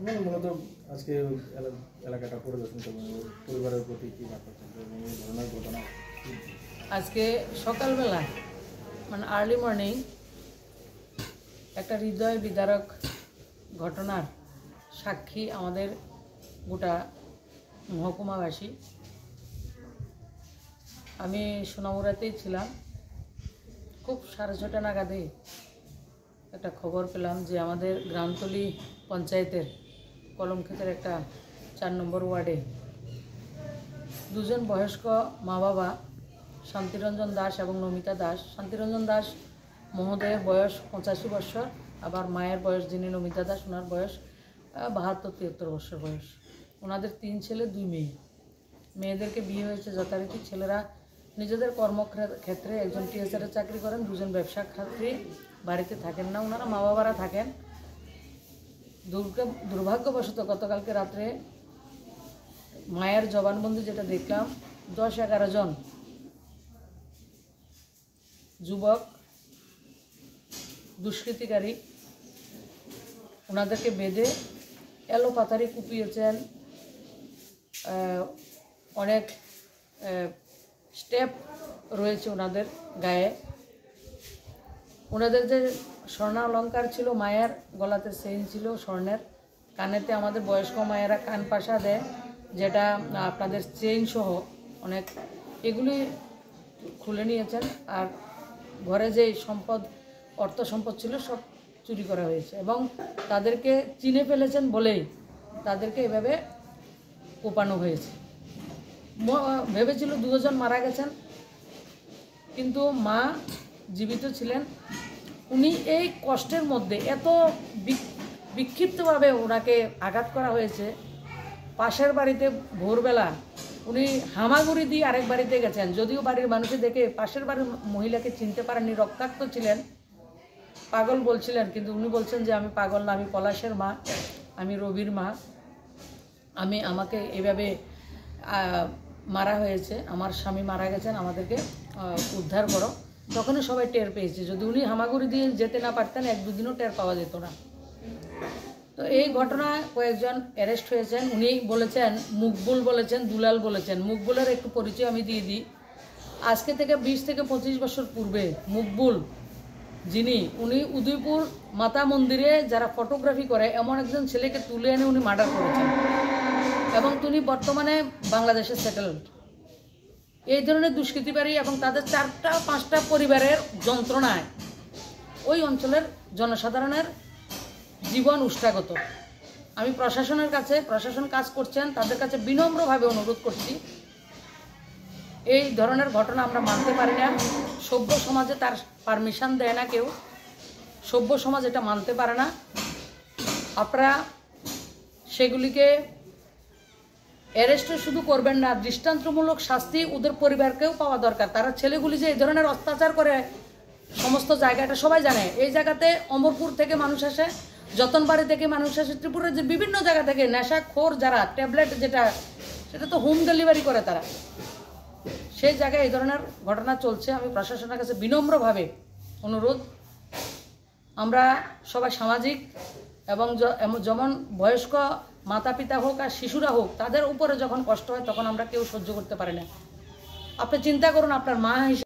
মূলত আজকে এলাকাটা পরিদর্শন করবেন, পরিবারের প্রতি কী বার্তা এই ধরনের ঘটনা? আজকে সকালবেলা মানে আর্লি মর্নিং একটা হৃদয় বিদারক ঘটনার সাক্ষী আমাদের গোটা মহকুমাবাসী। আমি সোনামুড়াতেই ছিলাম। খুব 6:30 নাগাদে একটা খবর পেলাম যে আমাদের গ্রামতলী পঞ্চায়েতের কলমক্ষেতের একটা 4 নম্বর ওয়ার্ডে দুজন বয়স্ক মা বাবা, শান্তিরঞ্জন দাস এবং নমিতা দাস। শান্তিরঞ্জন দাস মহোদয়ের বয়স 85 বছর, আবার মায়ের বয়স যিনি নমিতা দাস ওনার বয়স 72-73 বছর বয়স। ওনাদের 3 ছেলে 2 মেয়ে। মেয়েদেরকে বিয়ে হয়েছে যথারীতি। ছেলেরা নিজেদের কর্মক্ষেত্রে, একজন টিএসআরে চাকরি করেন, দুজন ব্যবসা খাতে, বাড়িতে থাকেন না। ওনারা মা বাবারা থাকেন। দুর্ভাগ্যবশত গতকালকে রাত্রে মায়ের জবানবন্দি যেটা দেখলাম, 10-11 জন যুবক দুষ্কৃতিকারী ওনাদেরকে বেঁধে এলোপাতারি কুপিয়েছেন। অনেক স্টেপ রয়েছে ওনাদের গায়ে। ওনাদের যে স্বর্ণালঙ্কার ছিল, মায়ের গলাতে চেইন ছিল স্বর্ণের, কানেতে আমাদের বয়স্ক মায়েরা কান পাশা দেয়, যেটা আপনাদের চেইন সহ অনেক, এগুলি খুলে নিয়েছেন। আর ঘরে যে সম্পদ, অর্থ সম্পদ ছিল সব চুরি করা হয়েছে এবং তাদেরকে চিনে ফেলেছেন বলেই তাদেরকে এভাবে কোপানো হয়েছে। ভেবেছিল 2 জন মারা গেছেন, কিন্তু মা জীবিত ছিলেন। উনি এই কষ্টের মধ্যে এত বিক্ষিপ্তভাবে ওনাকে আঘাত করা হয়েছে। পাশের বাড়িতে ভোরবেলা উনি হামাগুড়ি দিয়ে আরেক বাড়িতে গেছেন, যদিও বাড়ির মানুষে দেখে পাশের বাড়ির মহিলাকে চিনতে পারেননি, রক্তাক্ত ছিলেন, পাগল বলছিলেন, কিন্তু উনি বলছেন যে আমি পাগল না, আমি পলাশের মা, আমি রবির মা, আমাকে এভাবে মারা হয়েছে, আমার স্বামী মারা গেছেন, আমাদেরকে উদ্ধার করো। তখনই সবাই টের পেয়েছে। যদি উনি হামাগুড়ি দিয়ে যেতে না পারতেন 1-2 দিনও টের পাওয়া যেত না। তো এই ঘটনায় কয়েকজন অ্যারেস্ট হয়েছেন। উনি বলেছেন, মুকবুল বলেছেন, দুলাল বলেছেন। মুকবুলের একটু পরিচয় আমি দিয়ে দিই। আজকে থেকে 20-25 বছর পূর্বে মুকবুল উনি উদয়পুর মাতা মন্দিরে যারা ফটোগ্রাফি করে এমন একজন ছেলেকে তুলে এনে উনি মার্ডার করেছেন এবং তিনি বর্তমানে বাংলাদেশে সেটেলড। এই ধরনের দুষ্কৃতিকারী এবং তাদের 4-5টা পরিবারের যন্ত্রণায় ওই অঞ্চলের জনসাধারণের জীবন উষ্টাগত। আমি প্রশাসনের কাছে, প্রশাসন কাজ করছেন, তাদের কাছে বিনম্রভাবে অনুরোধ করছি, এই ধরনের ঘটনা আমরা মানতে পারি না। সভ্য সমাজে তার পারমিশন দেয় না কেউ, সভ্য সমাজ এটা মানতে পারে না। আপনারা সেগুলিকে অ্যারেস্টও শুধু করবেন না, দৃষ্টান্তমূলক শাস্তি ওদের পরিবারকেও পাওয়া দরকার। তারা ছেলেগুলি যে এই ধরনের অত্যাচার করে সমস্ত জায়গাটা সবাই জানে। এই জায়গাতে অমরপুর থেকে মানুষ আসে, যতনবাড়ি থেকে মানুষ আসে, ত্রিপুরার যে বিভিন্ন জায়গা থেকে নেশাখোর যারা ট্যাবলেট যেটা, সেটা তো হোম ডেলিভারি করে তারা, সেই জায়গায় এই ধরনের ঘটনা চলছে। আমি প্রশাসনের কাছে বিনম্রভাবে অনুরোধ, আমরা সবাই সামাজিক এবং যেমন বয়স্ক মাতা পিতা হোক আর শিশুরা হোক, তাদের উপরে যখন কষ্ট হয় তখন আমরা কেউ সহ্য করতে পারি না। আপনি চিন্তা করুন, আপনার মা হিসেবে